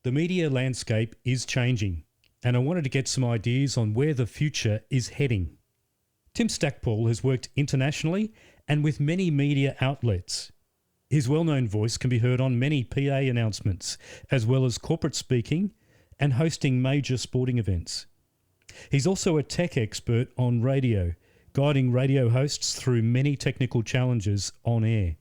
The media landscape is changing, and I wanted to get some ideas on where the future is heading. Tim Stackpool has worked internationally and with many media outlets. His well-known voice can be heard on many PA announcements, as well as corporate speaking and hosting major sporting events. He's also a tech expert on radio, guiding radio hosts through many technical challenges on air.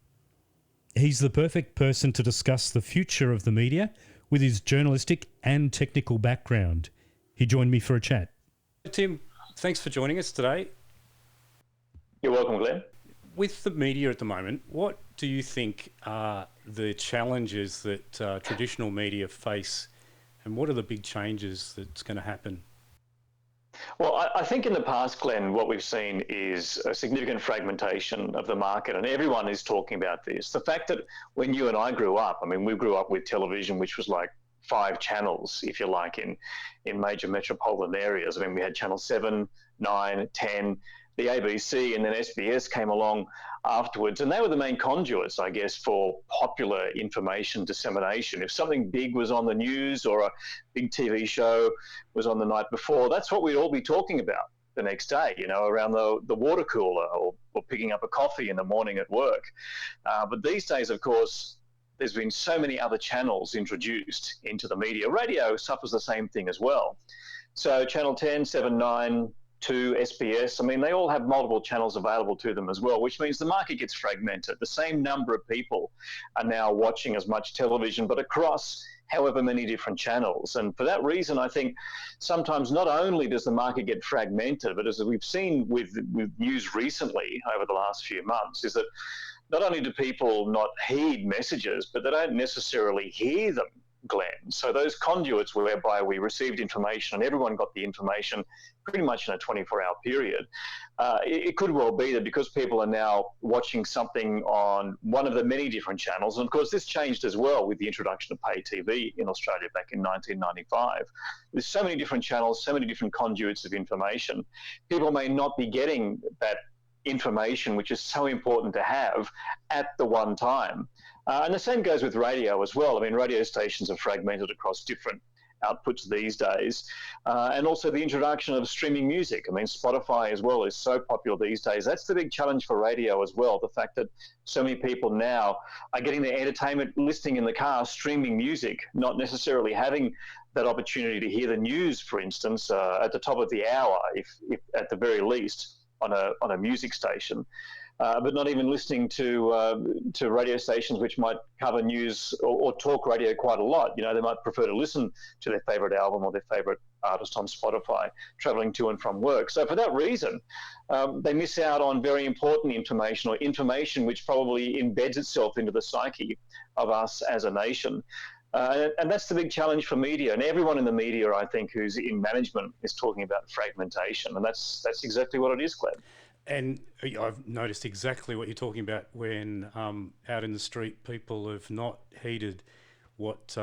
He's the perfect person to discuss the future of the media with his journalistic and technical background. He joined me for a chat. Tim, thanks for joining us today. You're welcome, Glenn. With the media at the moment, what do you think are the challenges that traditional media face, and what are the big changes that's going to happen? Well, I think in the past, Glenn, what we've seen is a significant fragmentation of the market, and everyone is talking about this. The fact that when you and I grew up, I mean, we grew up with television, which was like 5 channels, if you like, in major metropolitan areas. I mean, we had Channel 7, 9, 10, the ABC, and then SBS came along afterwards. And they were the main conduits, I guess, for popular information dissemination. If something big was on the news or a big TV show was on the night before, that's what we'd all be talking about the next day, you know, around the water cooler or picking up a coffee in the morning at work. But these days, of course, there's been so many other channels introduced into the media. Radio suffers the same thing as well. So Channel 10, 7, 9, 2, SBS, I mean, they all have multiple channels available to them as well, which means the market gets fragmented. The same number of people are now watching as much television, but across however many different channels. And for that reason, I think sometimes not only does the market get fragmented, but as we've seen with news recently over the last few months, is that not only do people not heed messages, but they don't necessarily hear them, Glenn. So those conduits whereby we received information and everyone got the information pretty much in a 24-hour period, it could well be that because people are now watching something on one of the many different channels, and of course this changed as well with the introduction of pay TV in Australia back in 1995. There's so many different channels, so many different conduits of information. People may not be getting that information, which is so important to have at the one time. And the same goes with radio as well. I mean, radio stations are fragmented across different outputs these days. And also the introduction of streaming music. I mean, Spotify as well is so popular these days. That's the big challenge for radio as well. The fact that so many people now are getting their entertainment listening in the car, streaming music, not necessarily having that opportunity to hear the news, for instance, at the top of the hour, if at the very least, on a music station. But not even listening to radio stations which might cover news or talk radio quite a lot. You know, they might prefer to listen to their favourite album or their favourite artist on Spotify, travelling to and from work. So for that reason, they miss out on very important information, or information which probably embeds itself into the psyche of us as a nation. And that's the big challenge for media. And everyone in the media, I think, who's in management is talking about fragmentation. And that's exactly what it is, Glenn. And I've noticed exactly what you're talking about when out in the street people have not heeded what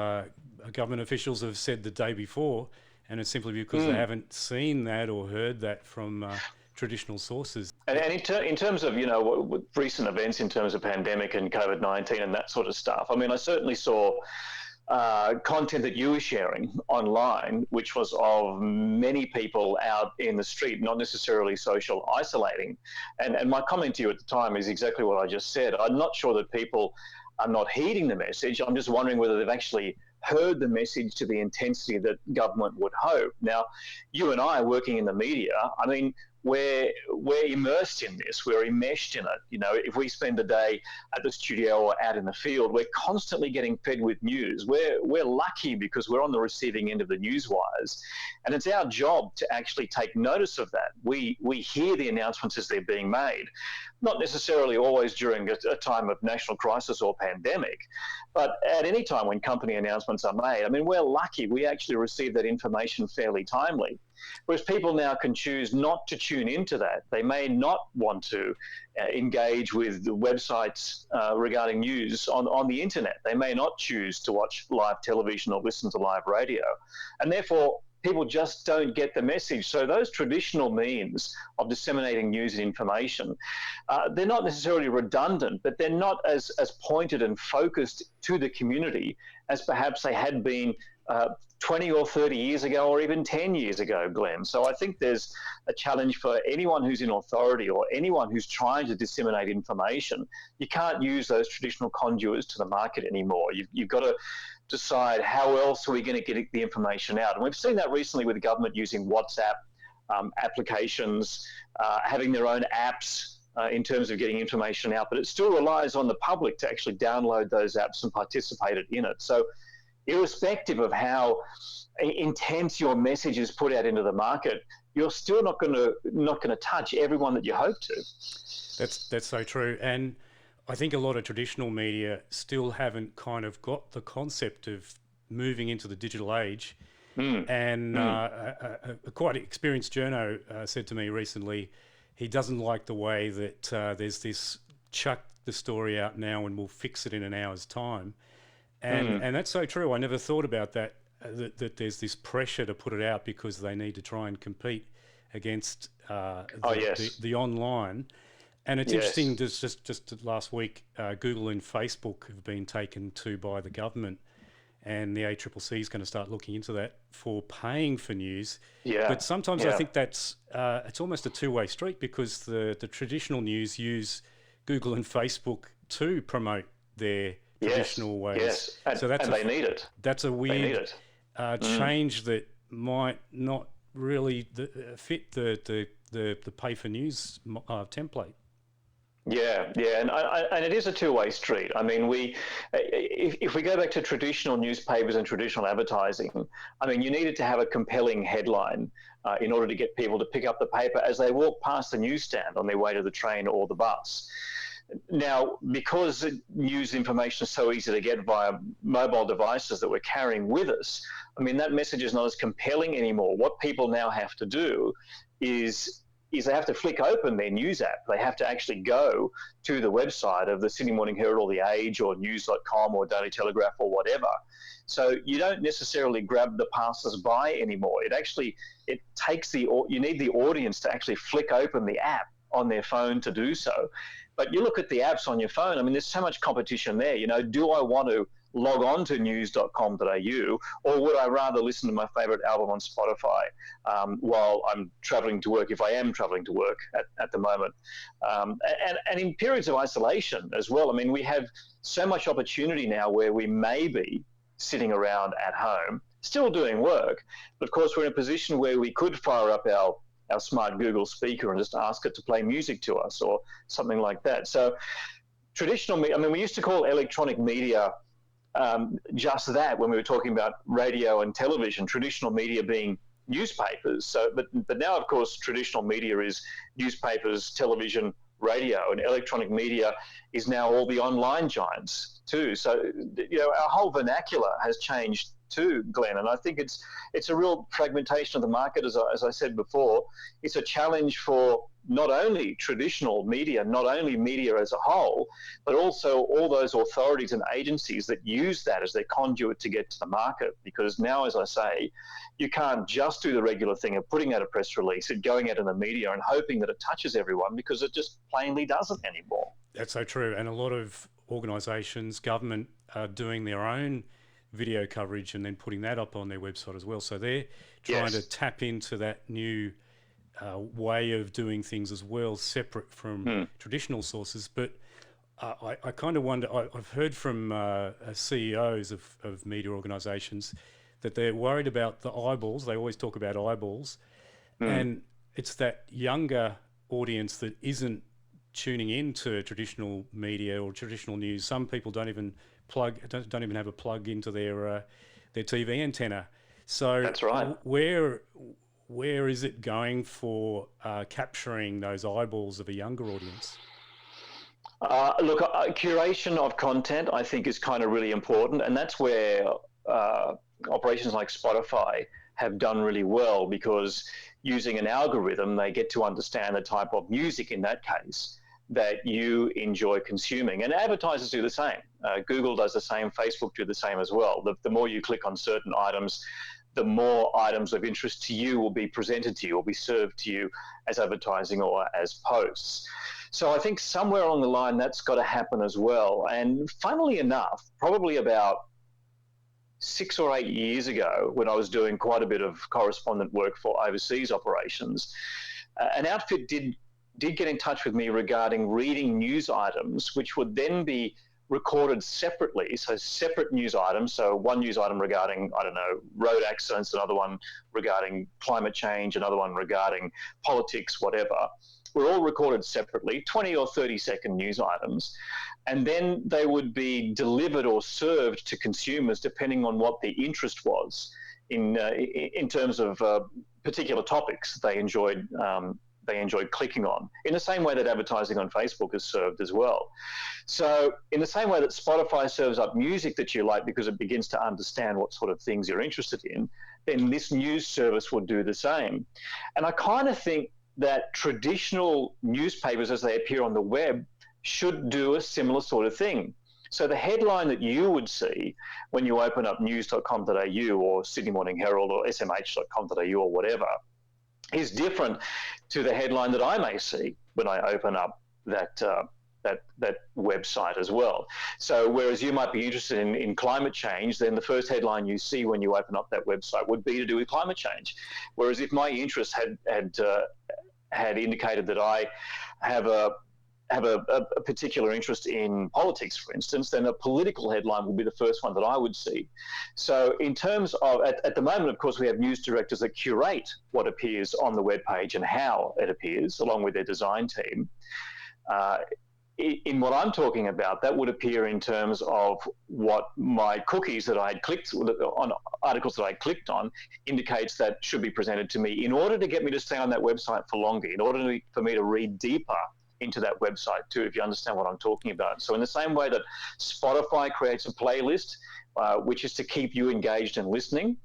government officials have said the day before, and it's simply because they haven't seen that or heard that from traditional sources. And in terms of, you know, recent events in terms of pandemic and COVID-19 and that sort of stuff, I mean, I certainly saw content that you were sharing online, which was of many people out in the street, not necessarily social isolating. And my comment to you at the time is exactly what I just said. I'm not sure that people are not heeding the message. I'm just wondering whether they've actually heard the message to the intensity that government would hope. Now, you and I working in the media, I mean, we're immersed in this, we're enmeshed in it. You know, if we spend a day at the studio or out in the field, we're constantly getting fed with news. We're lucky because we're on the receiving end of the news wires, and it's our job to actually take notice of that. We hear the announcements as they're being made, not necessarily always during a time of national crisis or pandemic, but at any time when company announcements are made. I mean, we're lucky we actually receive that information fairly timely. Whereas people now can choose not to tune into that. They may not want to engage with the websites regarding news on the internet. They may not choose to watch live television or listen to live radio. And therefore, people just don't get the message. So those traditional means of disseminating news and information, they're not necessarily redundant, but they're not as pointed and focused to the community as perhaps they had been 20 or 30 years ago, or even 10 years ago, Glenn. So I think there's a challenge for anyone who's in authority or anyone who's trying to disseminate information. You can't use those traditional conduits to the market anymore. You've got to decide how else are we going to get the information out. And we've seen that recently with the government using WhatsApp applications, having their own apps in terms of getting information out, but it still relies on the public to actually download those apps and participate in it. So irrespective of how intense your message is put out into the market, you're still not going to touch everyone that you hope to. That's so true. And I think a lot of traditional media still haven't kind of got the concept of moving into the digital age. And a quite experienced journo said to me recently, he doesn't like the way that there's this chuck the story out now and we'll fix it in an hour's time. And that's so true. I never thought about that, that there's this pressure to put it out because they need to try and compete against the online. And it's interesting, just last week, Google and Facebook have been taken to by the government, and the ACCC is going to start looking into that for paying for news. But sometimes I think that's it's almost a two-way street, because the traditional news use Google and Facebook to promote their traditional ways. And they need it. That's a weird change that might not really fit the pay for news template. And it is a two-way street. I mean, if we go back to traditional newspapers and traditional advertising, I mean, you needed to have a compelling headline in order to get people to pick up the paper as they walk past the newsstand on their way to the train or the bus. Now, because news information is so easy to get via mobile devices that we're carrying with us, I mean, that message is not as compelling anymore. What people now have to do is they have to flick open their news app. They have to actually go to the website of the Sydney Morning Herald or the Age or news.com or Daily Telegraph or whatever. So you don't necessarily grab the passers-by anymore. It takes you need the audience to actually flick open the app on their phone to do so. But you look at the apps on your phone, I mean, there's so much competition there. You know, do I want to log on to news.com.au, or would I rather listen to my favorite album on Spotify while I'm traveling to work, if I am traveling to work at the moment? And in periods of isolation as well, I mean, we have so much opportunity now where we may be sitting around at home, still doing work, but of course we're in a position where we could fire up our smart Google speaker and just ask it to play music to us or something like that. So traditional media, I mean, we used to call electronic media just that when we were talking about radio and television, traditional media being newspapers. So, but now, of course, traditional media is newspapers, television, radio, and electronic media is now all the online giants too. So, you know, our whole vernacular has changed too, Glenn, and I think it's a real fragmentation of the market, as I said before. It's a challenge for not only traditional media, not only media as a whole, but also all those authorities and agencies that use that as their conduit to get to the market. Because now, as I say, you can't just do the regular thing of putting out a press release and going out in the media and hoping that it touches everyone, because it just plainly doesn't anymore. That's so true. And a lot of organisations, government, are doing their own video coverage and then putting that up on their website as well. So they're trying to tap into that new way of doing things as well, separate from traditional sources. But I kind of wonder, I've heard from CEOs of media organisations that they're worried about the eyeballs. They always talk about eyeballs. And it's that younger audience that isn't tuning into traditional media or traditional news. Some people don't even have a plug into their TV antenna. So that's right. Where is it going for capturing those eyeballs of a younger audience? Look, curation of content, I think, is kind of really important, and that's where operations like Spotify have done really well, because using an algorithm, they get to understand the type of music, in that case, that you enjoy consuming. And advertisers do the same. Google does the same, Facebook do the same as well. The more you click on certain items, the more items of interest to you will be presented to you or be served to you as advertising or as posts. So I think somewhere along the line that's got to happen as well. And funnily enough, probably about 6 or 8 years ago, when I was doing quite a bit of correspondent work for overseas operations, an outfit did get in touch with me regarding reading news items, which would then be recorded separately. So separate news items. So one news item regarding, I don't know, road accidents, another one regarding climate change, another one regarding politics, whatever. Were all recorded separately, 20 or 30-second news items. And then they would be delivered or served to consumers depending on what the interest was in terms of particular topics they enjoyed clicking on, in the same way that advertising on Facebook is served as well. So in the same way that Spotify serves up music that you like because it begins to understand what sort of things you're interested in, then this news service will do the same. And I kind of think that traditional newspapers as they appear on the web should do a similar sort of thing. So the headline that you would see when you open up news.com.au or Sydney Morning Herald or smh.com.au or whatever is different to the headline that I may see when I open up that website as well. So whereas you might be interested in climate change, then the first headline you see when you open up that website would be to do with climate change. Whereas if my interest had indicated that I have a particular interest in politics, for instance, then a political headline will be the first one that I would see. So in terms of, at the moment, of course, we have news directors that curate what appears on the webpage and how it appears, along with their design team. In what I'm talking about, that would appear in terms of what my cookies that I had clicked on, articles that I clicked on, indicates that should be presented to me in order to get me to stay on that website for longer, in order for me to read deeper into that website too, if you understand what I'm talking about. So in the same way that Spotify creates a playlist, which is to keep you engaged and listening,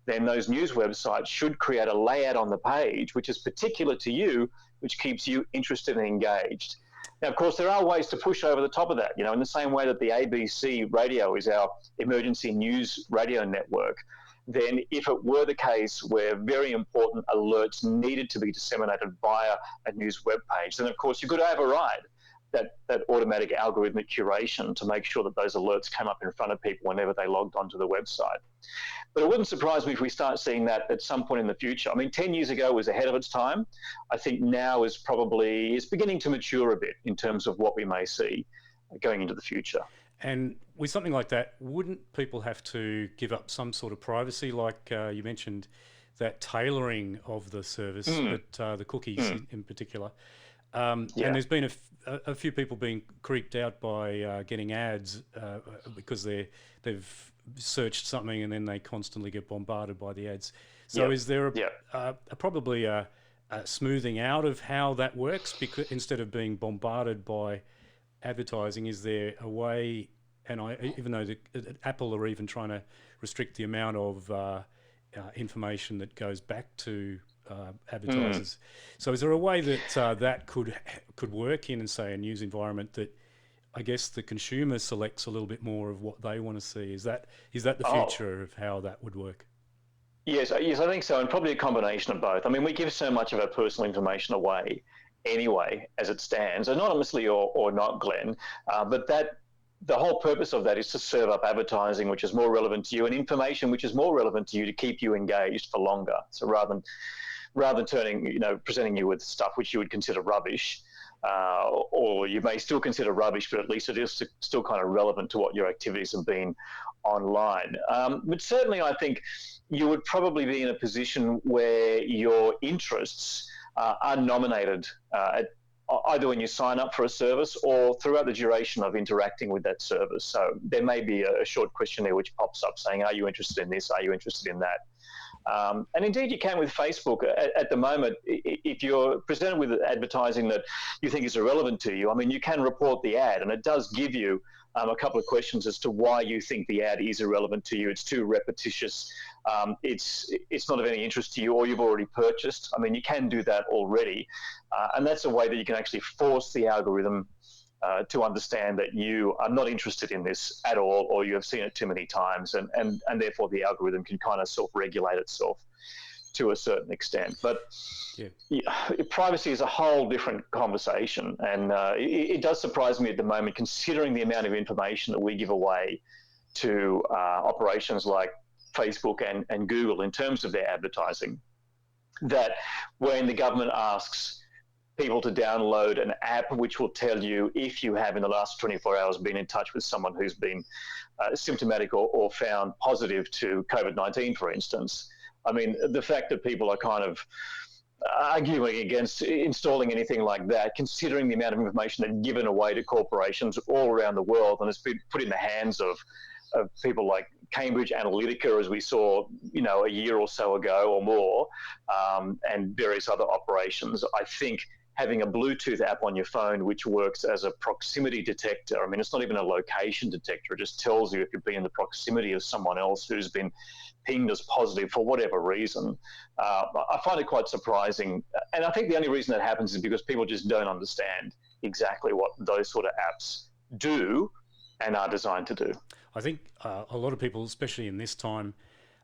then those news websites should create a layout on the page, which is particular to you, which keeps you interested and engaged. Now, of course, there are ways to push over the top of that, in the same way that the ABC radio is our emergency news radio network. Then if it were the case where very important alerts needed to be disseminated via a news webpage, then of course you could override that automatic algorithmic curation to make sure that those alerts came up in front of people whenever they logged onto the website. But it wouldn't surprise me if we start seeing that at some point in the future. I mean, 10 years ago was ahead of its time. I think now is beginning to mature a bit in terms of what we may see going into the future. And with something like that, wouldn't people have to give up some sort of privacy, like you mentioned, that tailoring of the service, the cookies in particular? And there's been a few people being creeped out by getting ads because they've searched something and then they constantly get bombarded by the ads. So is there probably a smoothing out of how that works? Because instead of being bombarded by advertising, is there a way, and even though Apple are even trying to restrict the amount of information that goes back to advertisers, so is there a way that that could work in, say, a news environment that I guess the consumer selects a little bit more of what they want to see? Is that the future of how that would work? Yes, I think so, and probably a combination of both. I mean, we give so much of our personal information away anyway, as it stands, anonymously or not, Glenn, but the whole purpose of that is to serve up advertising which is more relevant to you and information which is more relevant to you to keep you engaged for longer. So rather than presenting you with stuff which you would consider rubbish, or you may still consider rubbish, but at least it is still kind of relevant to what your activities have been online. But certainly I think you would probably be in a position where your interests are nominated either when you sign up for a service or throughout the duration of interacting with that service. So there may be a short questionnaire which pops up saying, are you interested in this? Are you interested in that? And indeed you can with Facebook. At the moment, if you're presented with advertising that you think is irrelevant to you, I mean, you can report the ad, and it does give you a couple of questions as to why you think the ad is irrelevant to you. It's too repetitious. It's not of any interest to you, or you've already purchased. I mean, you can do that already. And that's a way that you can actually force the algorithm to understand that you are not interested in this at all, or you have seen it too many times, and therefore the algorithm can kind of self-regulate itself to a certain extent. But privacy is a whole different conversation, and it does surprise me at the moment, considering the amount of information that we give away to operations like Facebook and Google in terms of their advertising, that when the government asks people to download an app which will tell you if you have in the last 24 hours been in touch with someone who's been symptomatic or found positive to COVID-19, for instance. I mean, the fact that people are kind of arguing against installing anything like that, considering the amount of information they've given away to corporations all around the world, and it's been put in the hands of people like Cambridge Analytica, as we saw, a year or so ago or more, and various other operations. I think having a Bluetooth app on your phone which works as a proximity detector, I mean, it's not even a location detector, it just tells you if you've been in the proximity of someone else who's been pinged as positive for whatever reason. I find it quite surprising. And I think the only reason that happens is because people just don't understand exactly what those sort of apps do and are designed to do. I think a lot of people, especially in this time,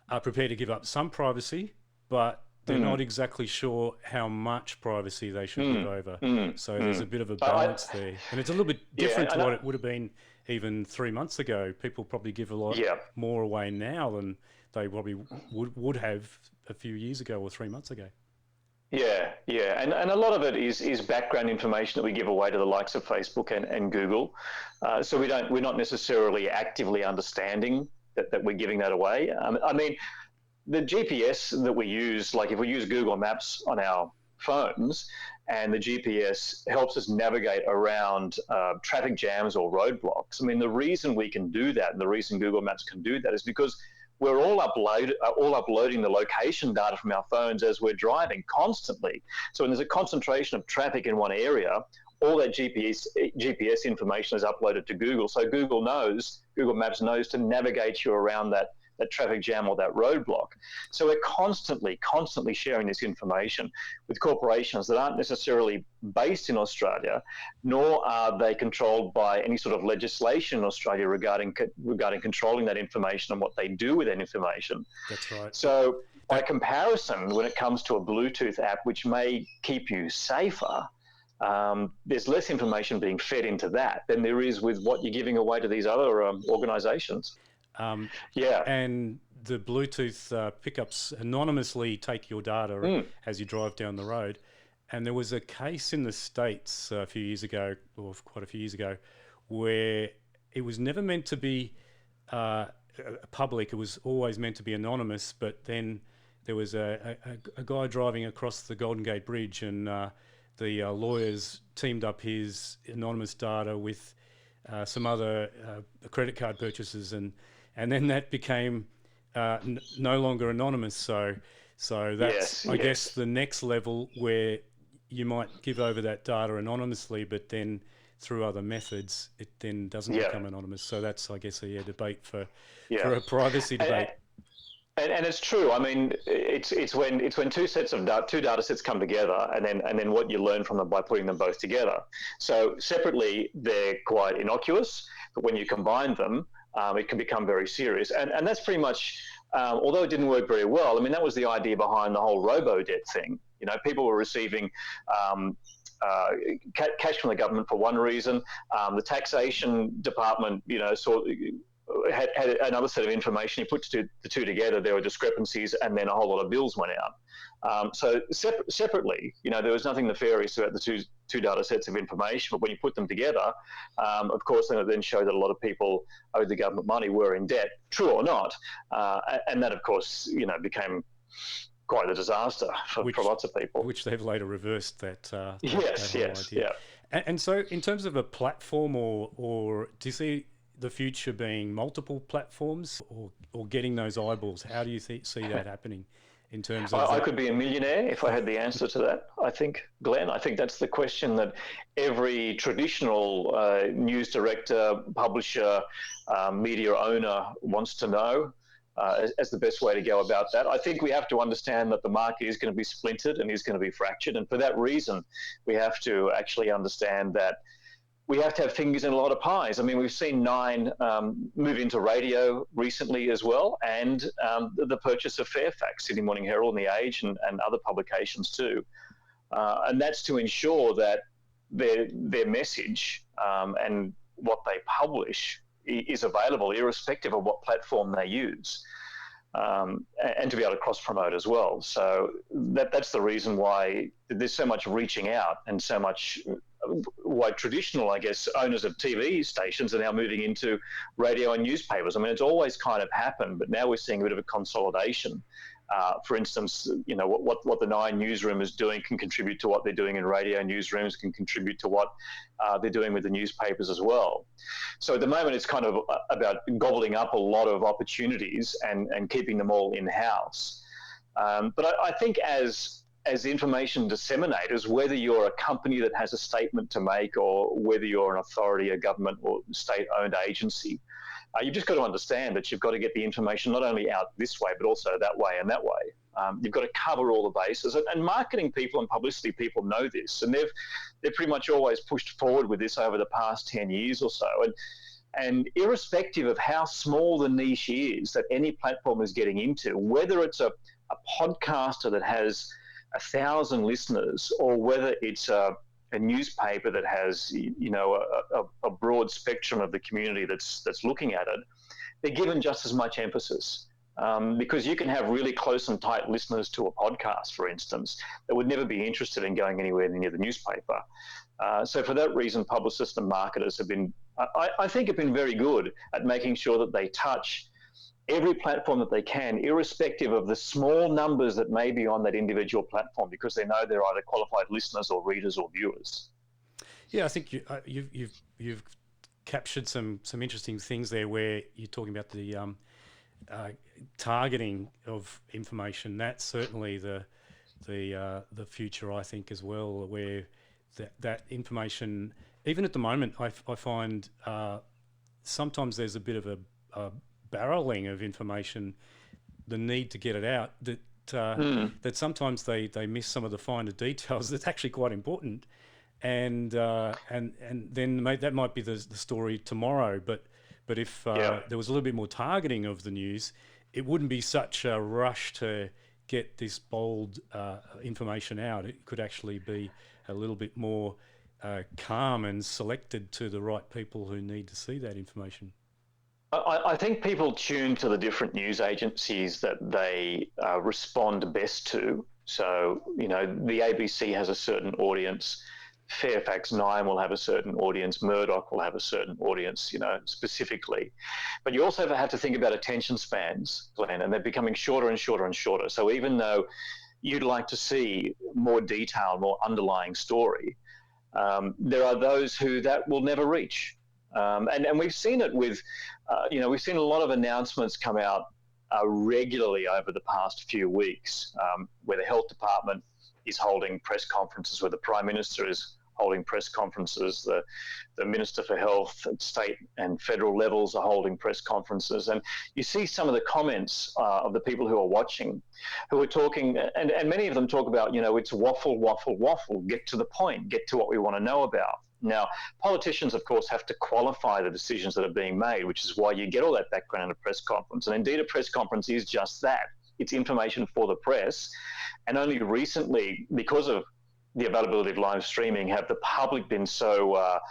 are prepared to give up some privacy, but they're not exactly sure how much privacy they should give over. So there's a bit of a balance there. And it's a little bit different to what it would have been even 3 months ago. People probably give a lot more away now than they probably would have a few years ago or 3 months ago. Yeah. And a lot of it is background information that we give away to the likes of Facebook and Google. So we're not necessarily actively understanding that we're giving that away. I mean, the GPS that we use, like if we use Google Maps on our phones, and the GPS helps us navigate around traffic jams or roadblocks. I mean, the reason we can do that, and the reason Google Maps can do that, is because we're all uploading the location data from our phones as we're driving constantly. So when there's a concentration of traffic in one area, all that GPS information is uploaded to Google. So Google Maps knows to navigate you around that traffic jam or that roadblock. So we're constantly sharing this information with corporations that aren't necessarily based in Australia, nor are they controlled by any sort of legislation in Australia regarding controlling that information and what they do with that information. That's right. So by comparison, when it comes to a Bluetooth app, which may keep you safer, there's less information being fed into that than there is with what you're giving away to these other organizations. And the Bluetooth pickups anonymously take your data as you drive down the road. And there was a case in the States a few years ago, or quite a few years ago, where it was never meant to be public. It was always meant to be anonymous. But then there was a guy driving across the Golden Gate Bridge, and the lawyers teamed up his anonymous data with some other credit card purchases, and then that became no longer anonymous. So that's, I guess, the next level where you might give over that data anonymously, but then through other methods, it then doesn't become anonymous. So that's, I guess, a debate for a privacy debate. And it's true. I mean, it's when two data sets come together, and then what you learn from them by putting them both together. So separately, they're quite innocuous, but when you combine them, it can become very serious. And that's pretty much, although it didn't work very well, I mean, that was the idea behind the whole robo-debt thing. People were receiving cash from the government for one reason. The taxation department, had another set of information. You put the two together, there were discrepancies, and then a whole lot of bills went out. So separately, there was nothing nefarious about the two data sets of information, but when you put them together, of course, then it then showed that a lot of people owed the government money, were in debt, true or not, and that, of course, became quite a disaster for lots of people. Which they've later reversed that. Yes. And so, in terms of a platform, or do you see the future being multiple platforms, or getting those eyeballs? How do you see that happening? In terms of I could be a millionaire if I had the answer to that, I think, Glenn. I think that's the question that every traditional news director, publisher, media owner wants to know as the best way to go about that. I think we have to understand that the market is going to be splintered and is going to be fractured. And for that reason, we have to actually understand that we have to have fingers in a lot of pies. I mean, we've seen Nine move into radio recently as well, and the purchase of Fairfax, Sydney Morning Herald and The Age, and other publications too. And that's to ensure that their message and what they publish is available, irrespective of what platform they use. And to be able to cross-promote as well. So that's the reason why there's so much reaching out and so much why traditional, I guess, owners of TV stations are now moving into radio and newspapers. I mean, it's always kind of happened, but now we're seeing a bit of a consolidation. For instance, you know, what the Nine newsroom is doing can contribute to what they're doing in radio newsrooms, can contribute to what they're doing with the newspapers as well. So at the moment, it's kind of about gobbling up a lot of opportunities and keeping them all in-house. But I think as information disseminators, whether you're a company that has a statement to make or whether you're an authority, a government or state-owned agency, you've just got to understand that you've got to get the information not only out this way, but also that way and that way. You've got to cover all the bases. And marketing people and publicity people know this. And they've pretty much always pushed forward with this over the past 10 years or so. And irrespective of how small the niche is that any platform is getting into, whether it's a podcaster that has 1,000 listeners or whether it's a newspaper that has, you know, a broad spectrum of the community that's looking at it, they're given just as much emphasis. Because you can have really close and tight listeners to a podcast, for instance, that would never be interested in going anywhere near the newspaper. So for that reason, publicists and marketers have been, I think, have been very good at making sure that they touch every platform that they can, irrespective of the small numbers that may be on that individual platform, because they know they're either qualified listeners or readers or viewers. Yeah, I think you've captured some interesting things there, where you're talking about the targeting of information. That's certainly the future, I think, as well, where that information, even at the moment, I find sometimes there's a bit of a barreling of information, the need to get it out, that sometimes they miss some of the finer details that's actually quite important, and then that might be the story tomorrow, but if there was a little bit more targeting of the news, it wouldn't be such a rush to get this bold information out. It could actually be a little bit more calm and selected to the right people who need to see that information. I think people tune to the different news agencies that they respond best to. So, you know, the ABC has a certain audience, Fairfax 9 will have a certain audience, Murdoch will have a certain audience, you know, specifically. But you also have to think about attention spans, Glenn, and they're becoming shorter and shorter and shorter. So even though you'd like to see more detail, more underlying story, there are those who that will never reach. And we've seen it with, you know, we've seen a lot of announcements come out regularly over the past few weeks, where the health department is holding press conferences, where the Prime Minister is holding press conferences, the Minister for Health at state and federal levels are holding press conferences. And you see some of the comments of the people who are watching, who are talking, and many of them talk about, you know, it's waffle, waffle, waffle, get to the point, get to what we want to know about. Now, politicians, of course, have to qualify the decisions that are being made, which is why you get all that background in a press conference. And indeed, a press conference is just that. It's information for the press. And only recently, because of the availability of live streaming, have the public been so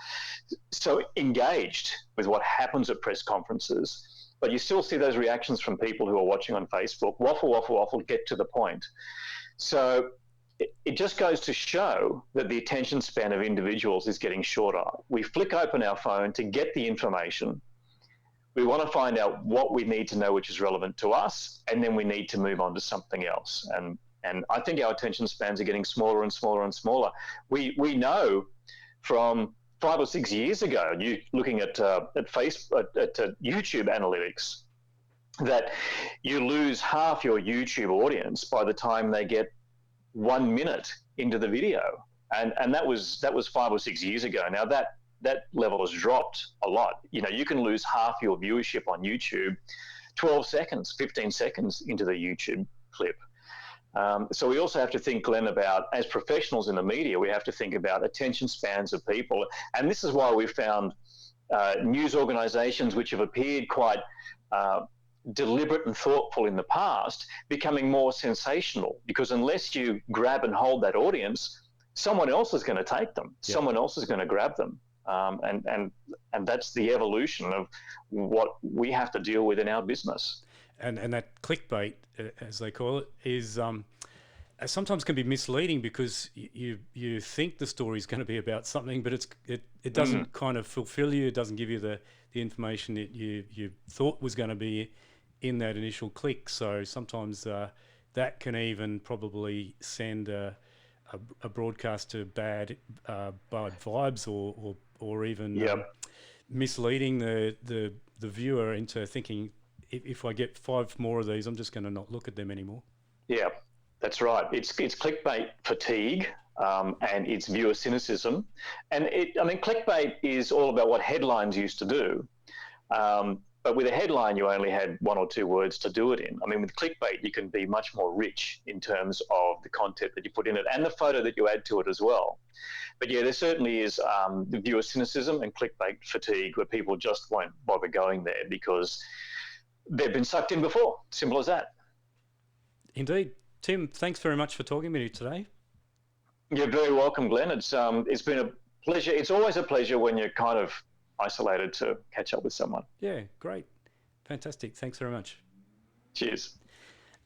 engaged with what happens at press conferences. But you still see those reactions from people who are watching on Facebook, waffle, waffle, waffle, get to the point. So it just goes to show that the attention span of individuals is getting shorter. We flick open our phone to get the information. We want to find out what we need to know, which is relevant to us, and then we need to move on to something else. And I think our attention spans are getting smaller and smaller and smaller. We know from 5 or 6 years ago, you looking at Facebook, at YouTube analytics, that you lose half your YouTube audience by the time they get 1 minute into the video, and that was 5 or 6 years ago. Now that level has dropped a lot. You know, you can lose half your viewership on YouTube 12 seconds, 15 seconds into the YouTube clip. So we also have to think, Glenn, about, as professionals in the media, we have to think about attention spans of people. And this is why we found news organizations which have appeared quite deliberate and thoughtful in the past becoming more sensational, because unless you grab and hold that audience, someone else is going to take them. Yep. Someone else is going to grab them. And that's the evolution of what we have to deal with in our business. And that clickbait, as they call it, is sometimes can be misleading, because you think the story is going to be about something, but it doesn't kind of fulfill you. It doesn't give you the information that you thought was going to be in that initial click. So sometimes that can even probably send a broadcast to bad vibes, or even misleading the viewer into thinking, if I get 5 more of these, I'm just going to not look at them anymore. Yeah, that's right. It's clickbait fatigue, and it's viewer cynicism. And clickbait is all about what headlines used to do. But with a headline, you only had 1 or 2 words to do it in. I mean, with clickbait, you can be much more rich in terms of the content that you put in it and the photo that you add to it as well. But yeah, there certainly is the viewer cynicism and clickbait fatigue, where people just won't bother going there because they've been sucked in before. Simple as that. Indeed. Tim, thanks very much for talking to me today. You're very welcome, Glenn. It's been a pleasure. It's always a pleasure when you're kind of isolated to catch up with someone. Yeah, great. Fantastic. Thanks very much. Cheers.